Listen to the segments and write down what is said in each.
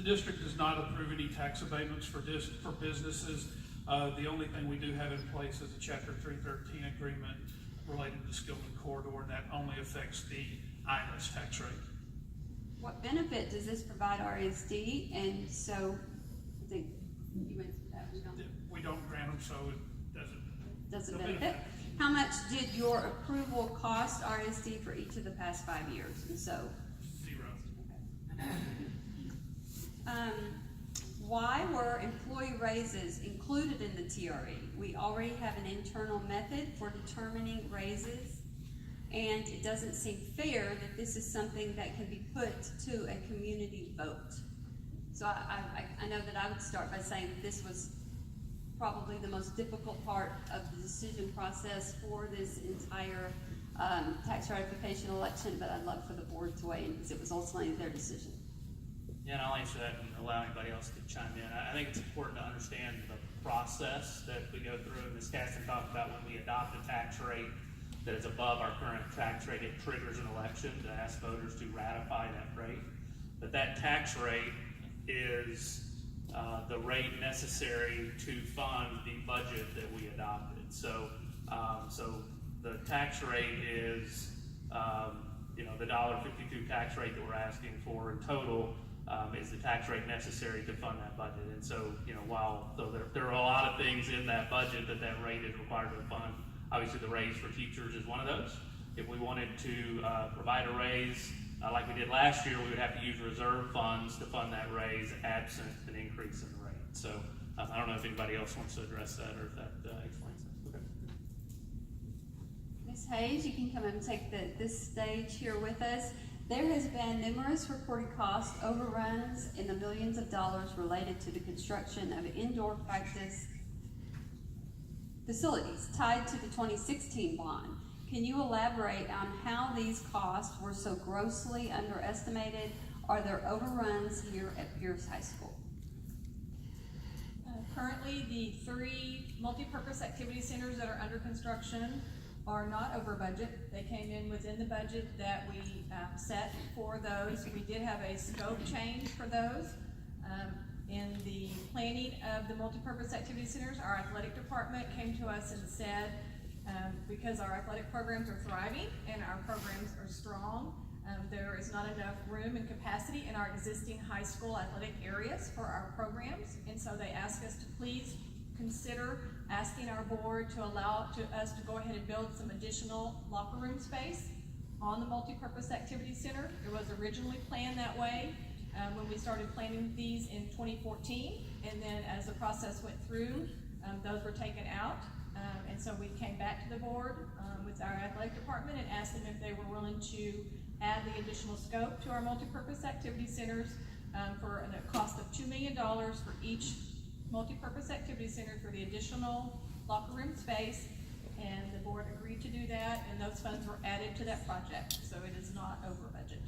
The district does not approve any tax abatements for businesses. The only thing we do have in place is a Chapter 313 agreement related to Skillman Corridor, and that only affects the INS tax rate. What benefit does this provide RSD? And so, I think you answered that. We don't grant them, so it doesn't benefit. How much did your approval cost RSD for each of the past 5 years? And so, 0. Okay. Why were employee raises included in the TRE? We already have an internal method for determining raises, and it doesn't seem fair that this is something that can be put to a community vote. So I know that I would start by saying that this was probably the most difficult part of the decision process for this entire tax ratification election, but I'd love for the board to weigh in because it was ultimately their decision. Yeah, and I'll answer that and allow anybody else to chime in. I think it's important to understand the process that we go through. And Ms. Caston talked about when we adopt a tax rate that is above our current tax rate, it triggers an election to ask voters to ratify that rate. But that tax rate is the rate necessary to fund the budget that we adopted. So, the tax rate is, the $1.52 tax rate that we're asking for in total is the tax rate necessary to fund that budget. And so, there are a lot of things in that budget that rate is required to fund. Obviously, the raise for teachers is one of those. If we wanted to provide a raise like we did last year, we would have to use reserve funds to fund that raise absent an increase in the rate. So I don't know if anybody else wants to address that or if that explains it. Okay. Ms. Hayes, you can come and take this stage here with us. There has been numerous reported cost overruns in the millions of dollars related to the construction of indoor practice facilities tied to the 2016 bond. Can you elaborate on how these costs were so grossly underestimated? Are there overruns here at Pierce High School? Currently, the 3 multi-purpose activity centers that are under construction are not over budget. They came in within the budget that we set for those. We did have a scope change for those. In the planning of the multi-purpose activity centers, our athletic department came to us and said, because our athletic programs are thriving and our programs are strong, there is not enough room and capacity in our existing high school athletic areas for our programs. And so they asked us to please consider asking our board to allow us to go ahead and build some additional locker room space on the multi-purpose activity center. It was originally planned that way when we started planning these in 2014, and then as the process went through, those were taken out. And so we came back to the board with our athletic department and asked them if they were willing to add the additional scope to our multi-purpose activity centers for a cost of $2 million for each multi-purpose activity center for the additional locker room space. And the board agreed to do that, and those funds were added to that project, so it is not over budget.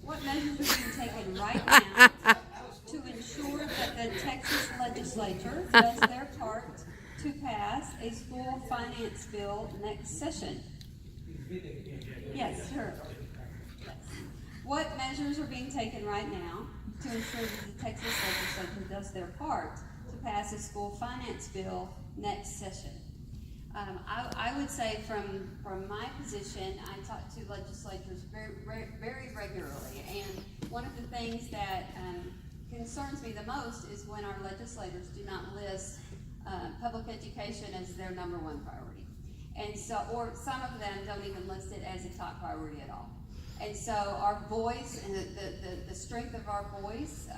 What measures are being taken right now to ensure that the Texas legislature does their part to pass a school finance bill next session? Yes, sure. Yes. What measures are being taken right now to ensure that the Texas legislature does their part to pass a school finance bill next session? I would say from my position, I talk to legislators very regularly, and one of the things that concerns me the most is when our legislators do not list public education as their #1 priority. And so, or some of them don't even list it as a top priority at all. And so our voice and the strength of our voice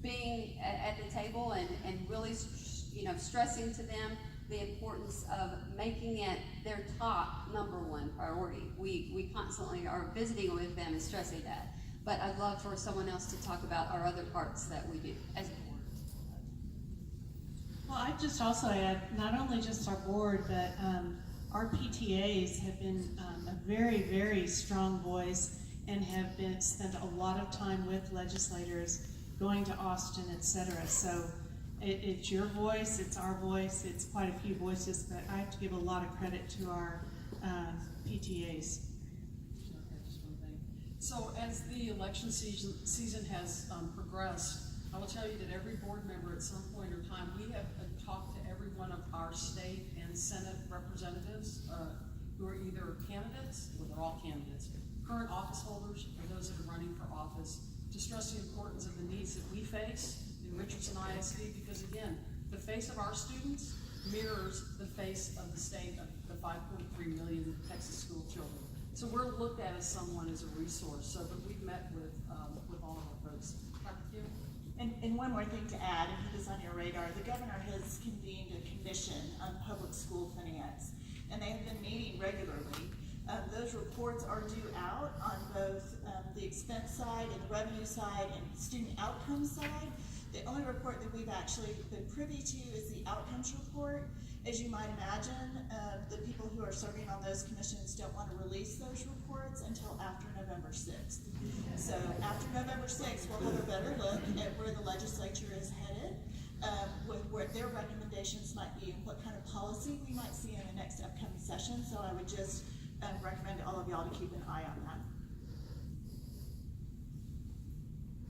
being at the table and really stressing to them the importance of making it their top #1 priority. We constantly are visiting with them and stressing that. But I'd love for someone else to talk about our other parts that we do as a board. Well, I'd just also add, not only just our board, but our PTAs have been a very, very strong voice and have spent a lot of time with legislators, going to Austin, etc. So it's your voice, it's our voice, it's quite a few voices, but I have to give a lot of credit to our PTAs. So as the election season has progressed, I will tell you that every board member at some point in time, we have talked to every one of our state and Senate representatives who are either candidates, well, they're all candidates, current office holders, or those that are running for office, to stress the importance of the needs that we face in Richardson ISD, because again, the face of our students mirrors the face of the state of the 5.3 million Texas school children. So we're looked at as someone as a resource, so that we've met with all of our folks. Dr. Q? And one more thing to add, and put this on your radar, the governor has convened a commission on public school finance, and they have been meeting regularly. Those reports are due out on both the expense side and the revenue side and student outcome side. The only report that we've actually been privy to is the outcomes report. As you might imagine, the people who are serving on those commissions don't want to release those reports until after November 6th. So after November 6th, we'll have a better look at where the legislature is headed, with what their recommendations might be and what kind of policy we might see in the next upcoming session. So I would just recommend to all of y'all to keep an eye on that.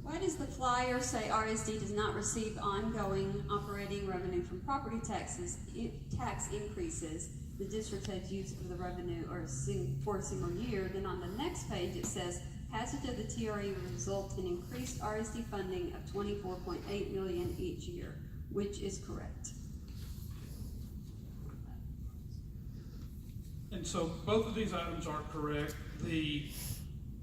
Why does the flyer say RSD does not receive ongoing operating revenue from property taxes, tax increases the district has used of the revenue or for a single year? Then on the next page it says, passage of the TRE will result in increased RSD funding of $24.8 million each year, which is correct. And so both of these items are correct. The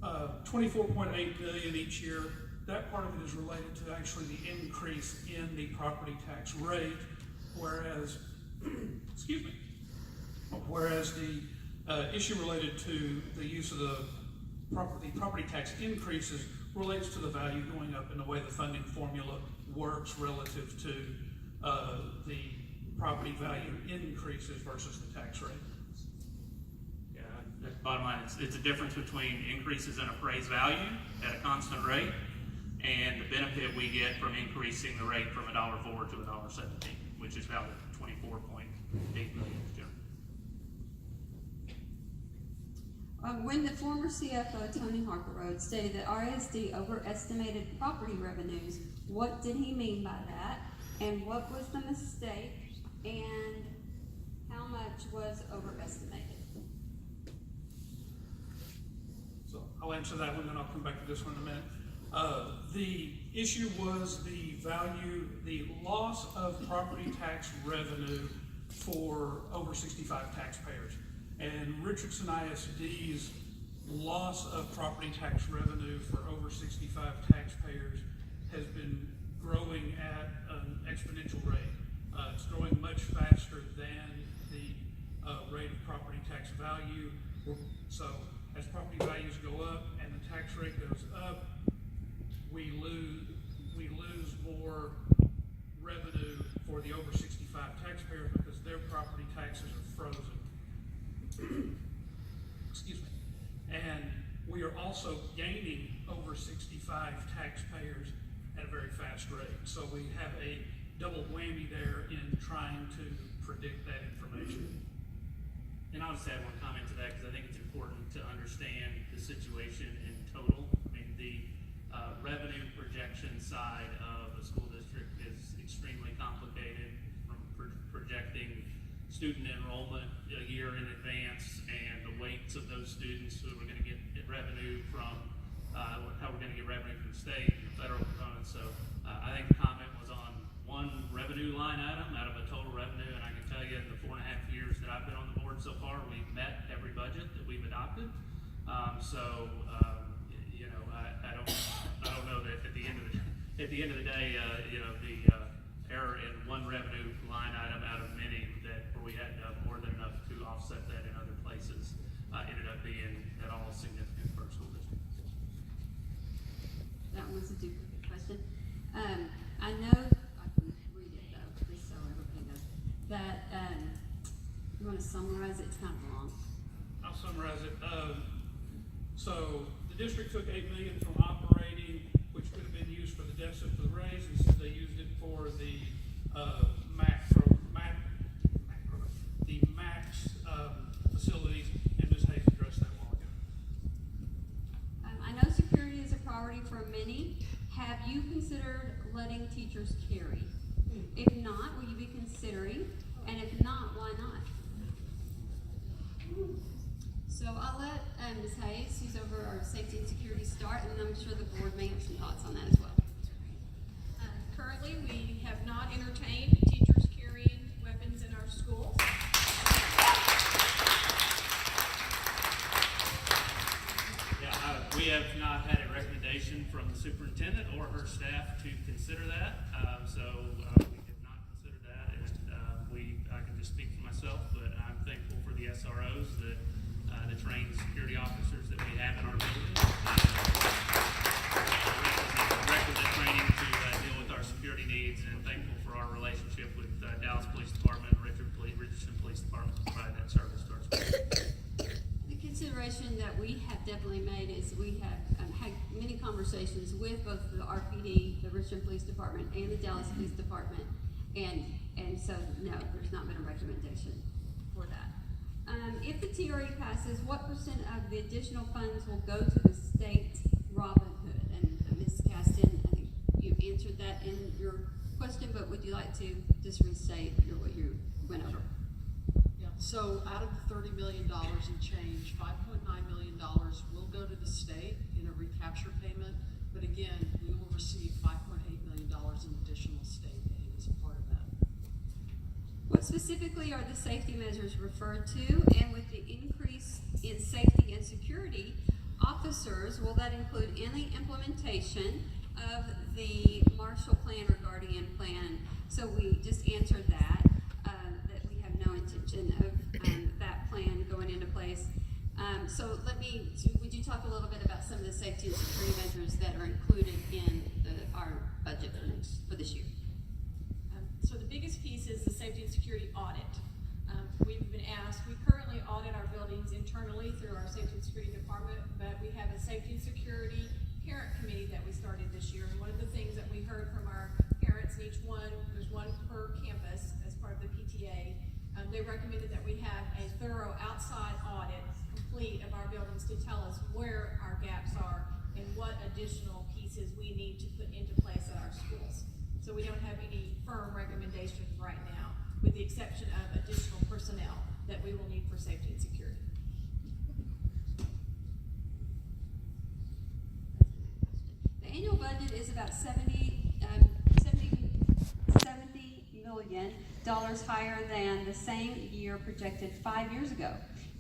24.8 million each year, that part of it is related to actually the increase in the property tax rate, whereas, excuse me, whereas the issue related to the use of the property tax increases relates to the value going up and the way the funding formula works relative to the property value increases versus the tax rate. Yeah, the bottom line is it's a difference between increases in appraised value at a constant rate and the benefit we get from increasing the rate from $1.04 to $1.17, which is about 24.8 million. When the former CFO, Tony Harper Rhodes, stated that RSD overestimated property revenues, what did he mean by that? And what was the mistake? And how much was overestimated? So I'll answer that one, then I'll come back to this one in a minute. The issue was the value, the loss of property tax revenue for over 65 taxpayers. And Richardson ISD's loss of property tax revenue for over 65 taxpayers has been growing at an exponential rate. It's growing much faster than the rate of property tax value. So as property values go up and the tax rate goes up, we lose more revenue for the over 65 taxpayers because their property taxes are frozen. Excuse me. And we are also gaining over 65 taxpayers at a very fast rate. So we have a double whammy there in trying to predict that information. And I'll just add one comment to that because I think it's important to understand the situation in total. I mean, the revenue projection side of a school district is extremely complicated, from projecting student enrollment a year in advance and the weights of those students who we're going to get revenue from, how we're going to get revenue from state and federal components. So I think the comment was on one revenue line item out of a total revenue, and I can tell you in the 4.5 years that I've been on the board so far, we've met every budget that we've adopted. I don't know that at the end of the day, the error in one revenue line item out of many where we had more than enough to offset that in other places ended up being at all significant for our school district. That was a duplicate question. I know, I can read it though, just so everybody knows, that, you want to summarize it? It's kind of long. I'll summarize it. So the district took $8 million from operating, which could have been used for the deficit for the raise, and so they used it for the facilities, and Ms. Hayes addressed that while ago. I know have you considered letting teachers carry? If not, will you be considering? And if not, why not? So I'll let Ms. Hayes, who's over our safety and security, start, and I'm sure the board may have some thoughts on that as well. Currently, we have not entertained teachers carrying weapons in our schools. Yeah, we have not had a recommendation from the superintendent or her staff to consider that. So we have not considered that, and I can just speak for myself, but I'm thankful for the SROs that the trained security officers that we have in our building. Requisite training to deal with our security needs, and thankful for our relationship with Dallas Police Department, Richardson Police Department to provide that service to our schools. The consideration that we have definitely made is we have had many conversations with both the RPD, the Richmond Police Department, and the Dallas Police Department, and so no, there's not been a recommendation for that. If the TRE passes, what % of the additional funds will go to the state Robin Hood? And Ms. Caston, I think you answered that in your question, but would you like to just restate what you went over? Yeah, so out of the $30 million in change, $5.9 million will go to the state in a recapture payment, but again, we will receive $5.8 million in additional state aid as a part of that. What specifically are the safety measures referred to, and with the increase in safety and security officers, will that include any implementation of the Marshall Plan or Guardian Plan? So we just answered that, that we have no intention of that plan going into place. So would you talk a little bit about some of the safety and security measures that are included in our budget for this year? So the biggest piece is the safety and security audit. We've been asked, we currently audit our buildings internally through our safety and security department, but we have a safety and security parent committee that we started this year. And one of the things that we heard from our parents, and each one, there's one per campus as part of the PTA, they recommended that we have a thorough outside audit complete of our buildings to tell us where our gaps are and what additional pieces we need to put into place at our schools. So we don't have any firm recommendations right now, with the exception of additional personnel that we will need for safety and security. The annual budget is about $70 million higher than the same year projected 5 years ago.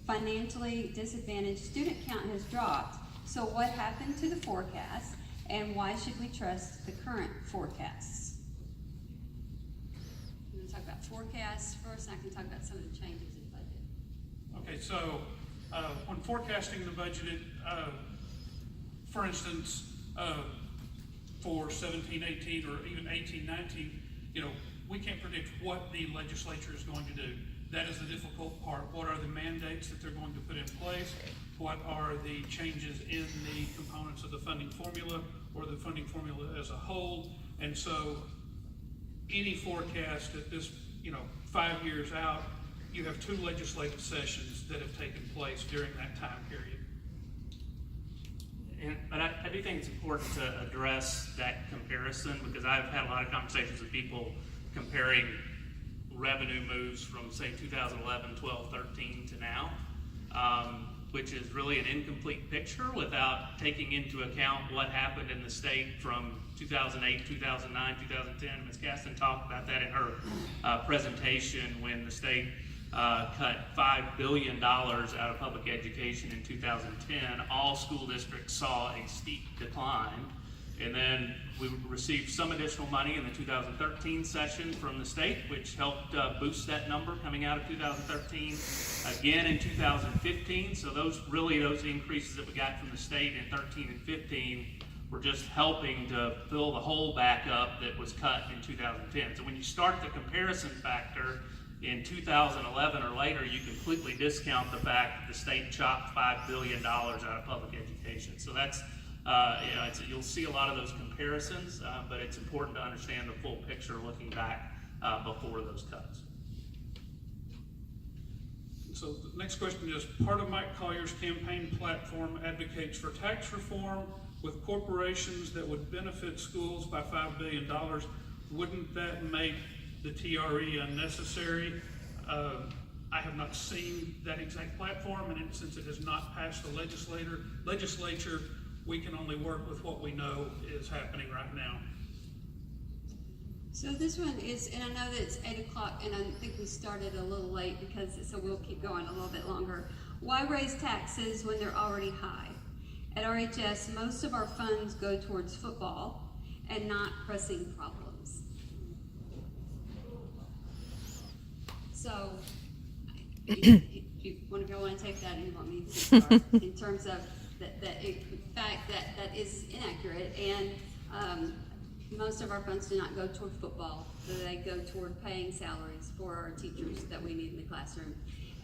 Financially disadvantaged student count has dropped. So what happened to the forecast, and why should we trust the current forecasts? I'm going to talk about forecasts first, and I can talk about some of the changes in the budget. Okay, so when forecasting the budget, for instance, for 17-18 or even 18-19, we can't predict what the legislature is going to do. That is the difficult part. What are the mandates that they're going to put in place? What are the changes in the components of the funding formula or the funding formula as a whole? And so any forecast at this, 5 years out, you have 2 legislative sessions that have taken place during that time period. But I do think it's important to address that comparison, because I've had a lot of conversations with people comparing revenue moves from, say, 2011, 12, 13 to now, which is really an incomplete picture without taking into account what happened in the state from 2008, 2009, 2010. Ms. Caston talked about that in her presentation, when the state cut $5 billion out of public education in 2010. All school districts saw a steep decline. And then we received some additional money in the 2013 session from the state, which helped boost that number coming out of 2013. Again in 2015, so those increases that we got from the state in 13 and 15 were just helping to fill the hole back up that was cut in 2010. So when you start the comparison factor in 2011 or later, you completely discount the fact that the state chopped $5 billion out of public education. So that's you'll see a lot of those comparisons, but it's important to understand the full picture looking back before those cuts. So the next question is, part of Mike Collier's campaign platform advocates for tax reform, with corporations that would benefit schools by $5 billion, wouldn't that make the TRE unnecessary? I have not seen that exact platform, and since it has not passed the legislature, we can only work with what we know is happening right now. So this one is, and I know that it's 8 o'clock, and I think we started a little late so we'll keep going a little bit longer. Why raise taxes when they're already high? At RHS, most of our funds go towards football and not pressing problems. So, one of y'all want to take that, and you want me to start in terms of that is inaccurate, and most of our funds do not go toward football. They go toward paying salaries for our teachers that we need in the classroom.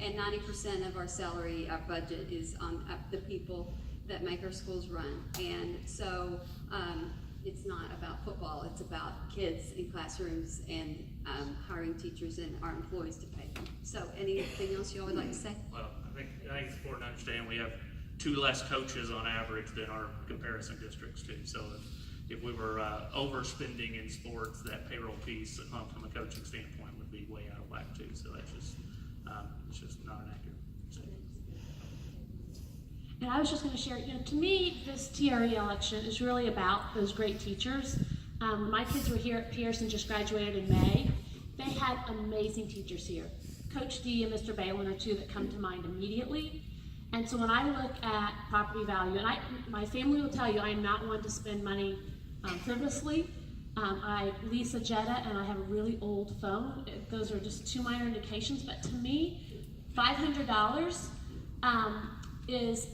And 90% of our salary, our budget, is on the people that make our schools run. And so it's not about football, it's about kids in classrooms and hiring teachers and our employees to pay them. So anything else you all would like to say? Well, I think it's important to understand we have 2 less coaches on average than our comparison districts too. So if we were overspending in sports, that payroll piece from a coaching standpoint would be way out of whack too. So that's just it's just not an accurate statement. And I was just going to share, to me, this TRE election is really about those great teachers. When my kids were here at Pierce and just graduated in May, they had amazing teachers here. Coach D and Mr. Balin are 2 that come to mind immediately. And so when I look at property value, and my family will tell you I am not one to spend money frivolously. I lease a Jetta and I have a really old phone. Those are just 2 minor indications, but to me, $500 is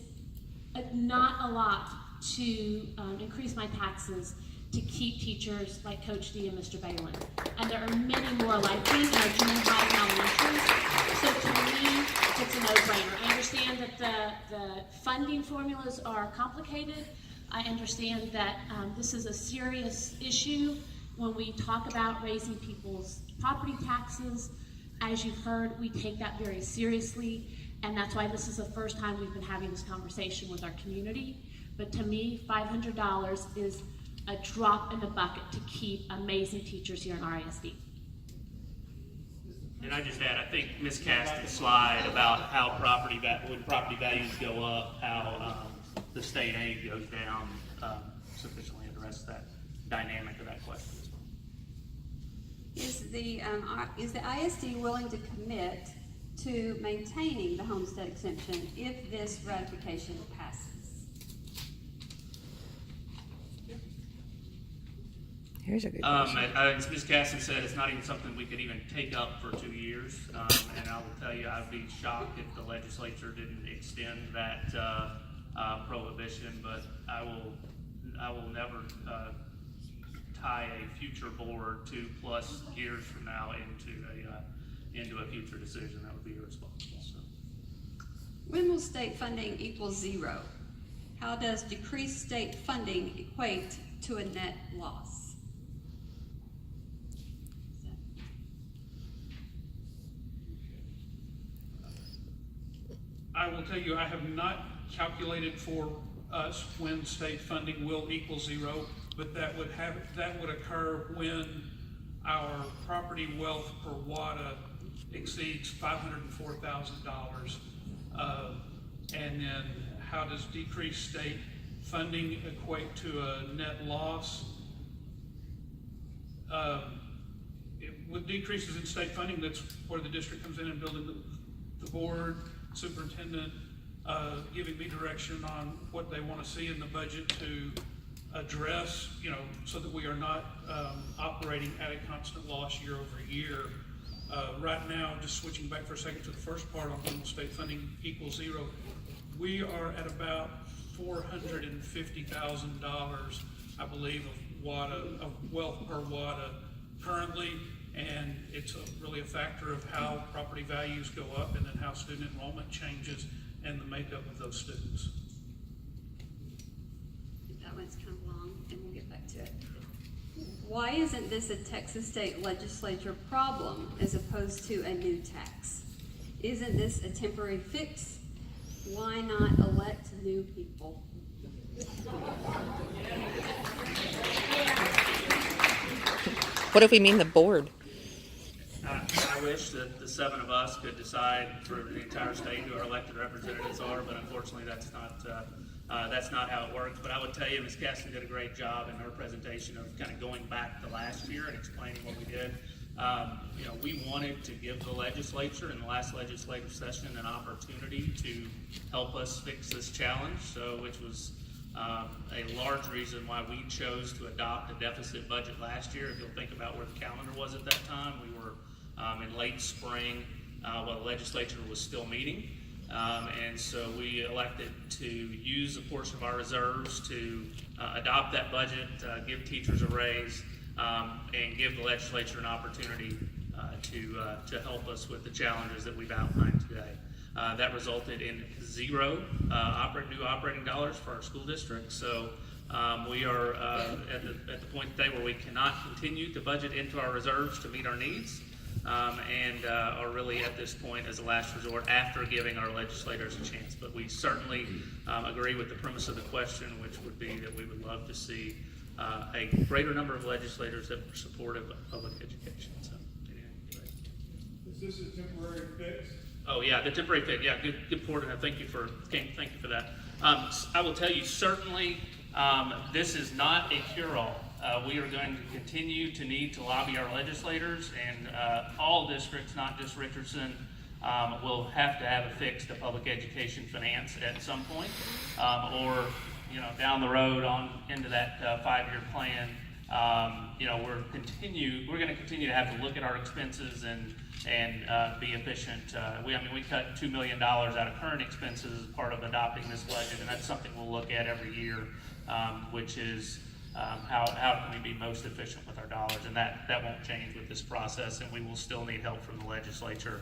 not a lot to increase my taxes to keep teachers like Coach D and Mr. Balin. And there are many more like them in our junior high and elementary. So to me, it's a no-brainer. I understand that the funding formulas are complicated. I understand that this is a serious issue when we talk about raising people's property taxes. As you've heard, we take that very seriously, and that's why this is the first time we've been having this conversation with our community. But to me, $500 is a drop in the bucket to keep amazing teachers here in our ISD. And I just add, I think Ms. Caston's slide about how when property values go up, how the state aid goes down, sufficiently address that dynamic of that question as well. Is the ISD willing to commit to maintaining the homestead exemption if this ratification passes? Here's a good question. As Ms. Caston said, it's not even something we could even take up for 2 years. And I will tell you, I'd be shocked if the legislature didn't extend that prohibition. But I will never tie a future board 2+ years from now into a future decision. That would be irresponsible. So. When will state funding equal 0? How does decreased state funding equate to a net loss? I will tell you, I have not calculated for us when state funding will equal 0, but that would occur when our property wealth per WADA exceeds $504,000. And then how does decreased state funding equate to a net loss? With decreases in state funding, that's where the district comes in and building the board, superintendent, giving me direction on what they want to see in the budget to address, so that we are not operating at a constant loss year over year. Right now, just switching back for a second to the first part on when state funding equals 0, we are at about $450,000, I believe, of wealth per WADA currently, and it's really a factor of how property values go up and then how student enrollment changes and the makeup of those students. That one's kind of long, and we'll get back to it. Why isn't this a Texas state legislature problem as opposed to a new tax? Isn't this a temporary fix? Why not elect new people? What if we mean the board? I wish that the 7 of us could decide for the entire state who our elected representatives are, but unfortunately that's not how it works. But I would tell you, Ms. Caston did a great job in her presentation of kind of going back to last year and explaining what we did. We wanted to give the legislature in the last legislative session an opportunity to help us fix this challenge, which was a large reason why we chose to adopt a deficit budget last year. If you'll think about where the calendar was at that time, we were in late spring while the legislature was still meeting. And so we elected to use a portion of our reserves to adopt that budget, give teachers a raise, and give the legislature an opportunity to help us with the challenges that we've outlined today. That resulted in 0 new operating dollars for our school district. So we are at the point today where we cannot continue to budget into our reserves to meet our needs, and are really at this point as a last resort after giving our legislators a chance. But we certainly agree with the premise of the question, which would be that we would love to see a greater number of legislators that are supportive of public education. So, is this a temporary fix? Oh yeah, the temporary fix. Yeah, good point. Thank you for that. I will tell you, certainly, this is not a cure-all. We are going to continue to need to lobby our legislators, and all districts, not just Richardson, will have to have a fix to public education finance at some point, or down the road on into that 5-year plan. We're going to continue to have to look at our expenses and be efficient. We cut $2 million out of current expenses as part of adopting this budget, and that's something we'll look at every year, which is how can we be most efficient with our dollars, and that won't change with this process, and we will still need help from the legislature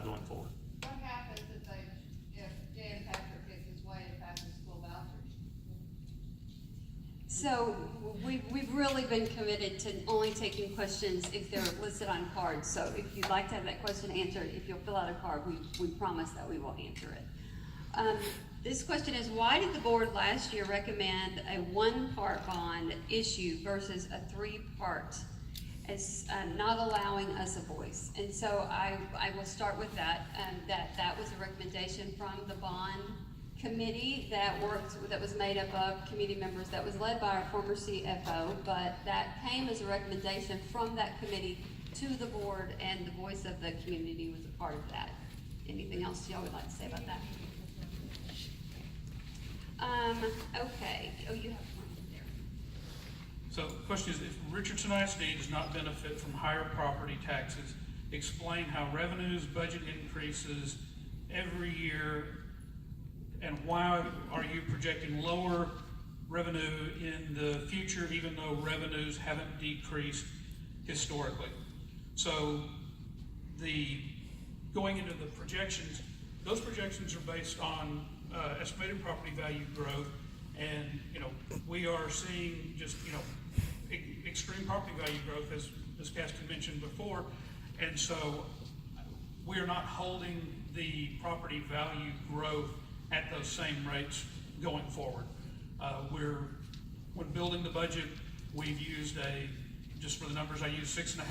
going forward. What happens if Dan Patrick gets his way and passes school vouchers? So we've really been committed to only taking questions if they're listed on cards. So if you'd like to have that question answered, if you'll fill out a card, we promise that we will answer it. This question is, why did the board last year recommend a 1-part bond issue versus a 3-part, as not allowing us a voice? And so I will start with that. That was a recommendation from the bond committee that was made up of committee members that was led by our former CFO, but that came as a recommendation from that committee to the board, and the voice of the community was a part of that. Anything else y'all would like to say about that? Okay. Oh, you have one there. So the question is, if Richardson ISD does not benefit from higher property taxes, explain how revenues budget increases every year, and why are you projecting lower revenue in the future even though revenues haven't decreased historically? So going into the projections, those projections are based on estimated property value growth, and we are seeing just extreme property value growth, as Ms. Caston mentioned before, and so we are not holding the property value growth at those same rates going forward. When building the budget, we've used just for the numbers I used, 6.5%,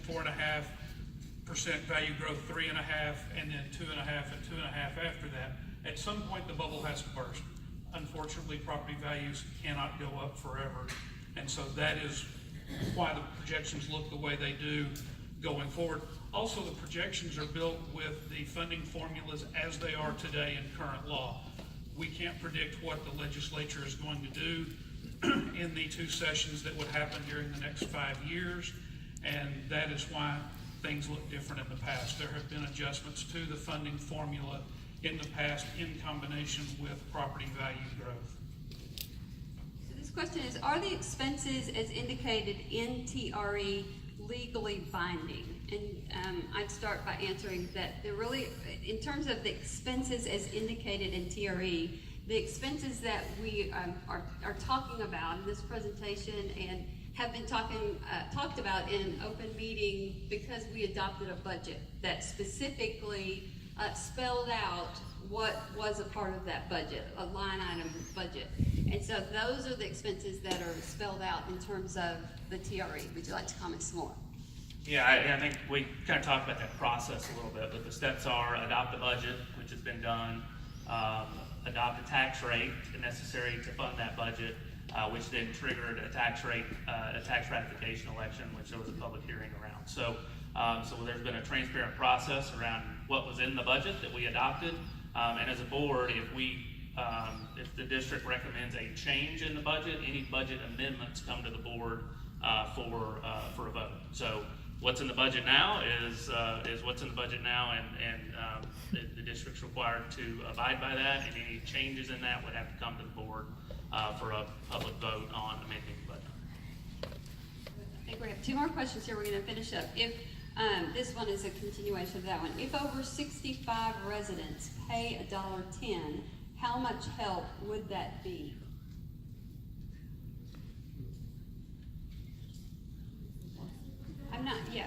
4.5% value growth, 3.5%, and then 2.5% and 2.5% after that. At some point, the bubble has to burst. Unfortunately, property values cannot go up forever, and so that is why the projections look the way they do going forward. Also, the projections are built with the funding formulas as they are today in current law. We can't predict what the legislature is going to do in the 2 sessions that would happen during the next 5 years, and that is why things look different in the past. There have been adjustments to the funding formula in the past in combination with property value growth. So this question is, are the expenses as indicated in TRE legally binding? And I'd start by answering that they're really, in terms of the expenses as indicated in TRE, the expenses that we are talking about in this presentation and have been talked about in open meeting because we adopted a budget that specifically spelled out what was a part of that budget, a line item budget. And so those are the expenses that are spelled out in terms of the TRE. Would you like to comment some more? Yeah, I think we kind of talked about that process a little bit, but the steps are adopt a budget, which has been done, adopt a tax rate necessary to fund that budget, which then triggered a tax ratification election, which there was a public hearing around. So there's been a transparent process around what was in the budget that we adopted, and as a board, if the district recommends a change in the budget, any budget amendments come to the board for a vote. So what's in the budget now is what's in the budget now, and the district's required to abide by that, and any changes in that would have to come to the board for a public vote on amending the budget. I think we have two more questions here. We're gonna finish up. If, this one is a continuation of that one. If over 65 residents pay $1.10, how much help would that be? Yeah.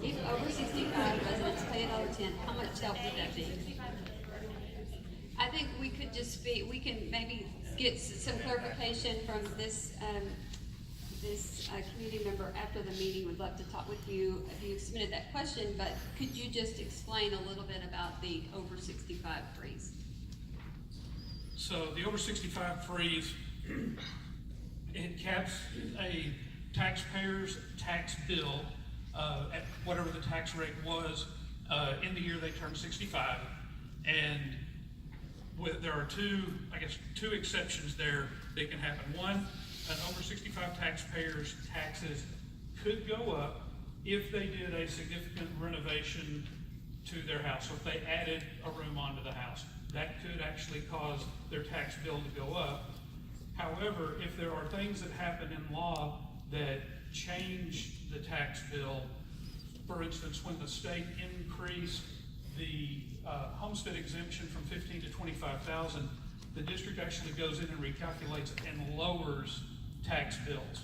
If over 65 residents pay $1.10, how much help would that be? I think we could we can maybe get some clarification from this community member after the meeting. Would love to talk with you if you submitted that question, but could you just explain a little bit about the over 65 freeze? So the over 65 freeze, it caps a taxpayer's tax bill at whatever the tax rate was in the year they turned 65. And there are two exceptions there that can happen. One, an over 65 taxpayer's taxes could go up if they did a significant renovation to their house. So if they added a room onto the house, that could actually cause their tax bill to go up. However, if there are things that happen in law that change the tax bill, for instance, when the state increased the homestead exemption from 15 to 25,000, the district actually goes in and recalculates and lowers tax bills.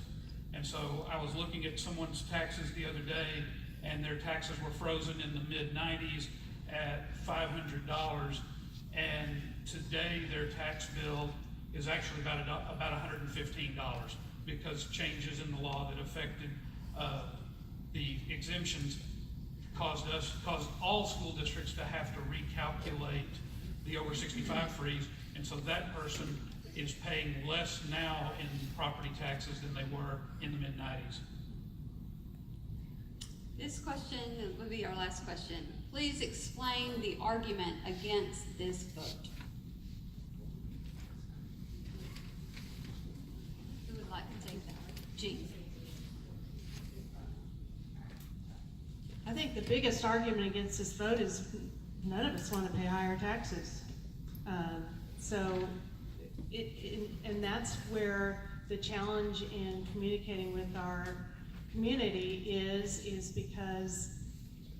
And so I was looking at someone's taxes the other day, and their taxes were frozen in the mid-90s at $500, and today their tax bill is actually about $115 because changes in the law that affected the exemptions caused all school districts to have to recalculate the over 65 freeze, and so that person is paying less now in property taxes than they were in the mid-90s. This question will be our last question. Please explain the argument against this vote. Who would like to take that? Jean. I think the biggest argument against this vote is none of us want to pay higher taxes. And that's where the challenge in communicating with our community is because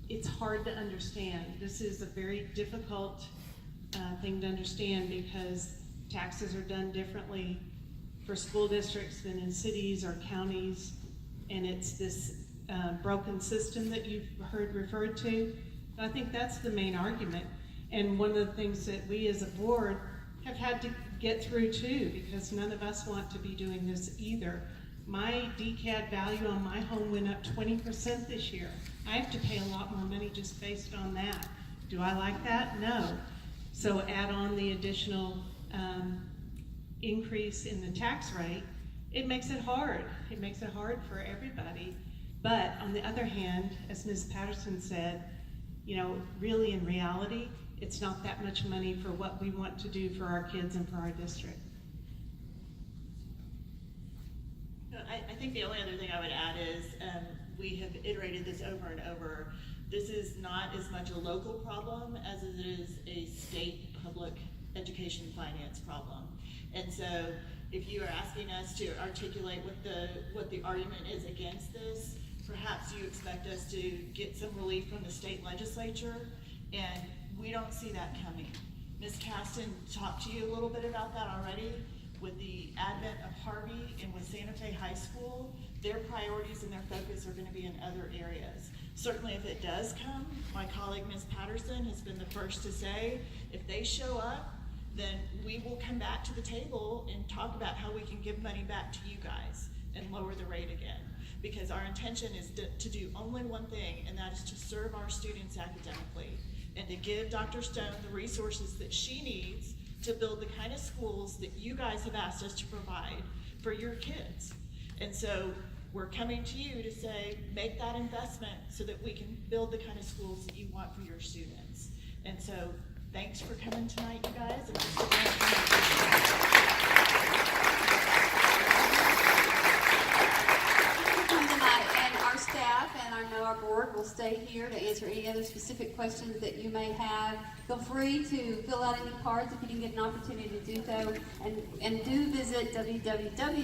it's hard to understand. This is a very difficult thing to understand because taxes are done differently for school districts than in cities or counties, and it's this broken system that you've heard referred to. I think that's the main argument, and one of the things that we as a board have had to get through too, because none of us want to be doing this either. My DCAD value on my home went up 20% this year. I have to pay a lot more money just based on that. Do I like that? No. So add on the additional increase in the tax rate, it makes it hard. It makes it hard for everybody. But on the other hand, as Ms. Patterson said, really in reality, it's not that much money for what we want to do for our kids and for our district. I think the only other thing I would add is we have iterated this over and over. This is not as much a local problem as it is a state public education finance problem. And so if you are asking us to articulate what the argument is against this, perhaps you expect us to get some relief from the state legislature, and we don't see that coming. Ms. Caston talked to you a little bit about that already. With the advent of Harvey and with Santa Fe High School, their priorities and their focus are going to be in other areas. Certainly if it does come, my colleague Ms. Patterson has been the first to say, if they show up, then we will come back to the table and talk about how we can give money back to you guys and lower the rate again. Because our intention is to do only one thing, and that is to serve our students academically and to give Dr. Stone the resources that she needs to build the kind of schools that you guys have asked us to provide for your kids. And so we're coming to you to say, make that investment so that we can build the kind of schools that you want for your students. And so thanks for coming tonight, you guys. And Tonight, and our staff and I know our board will stay here to answer any other specific questions that you may have. Feel free to fill out any cards if you didn't get an opportunity to do so, and do visit www.rsd.org/TRE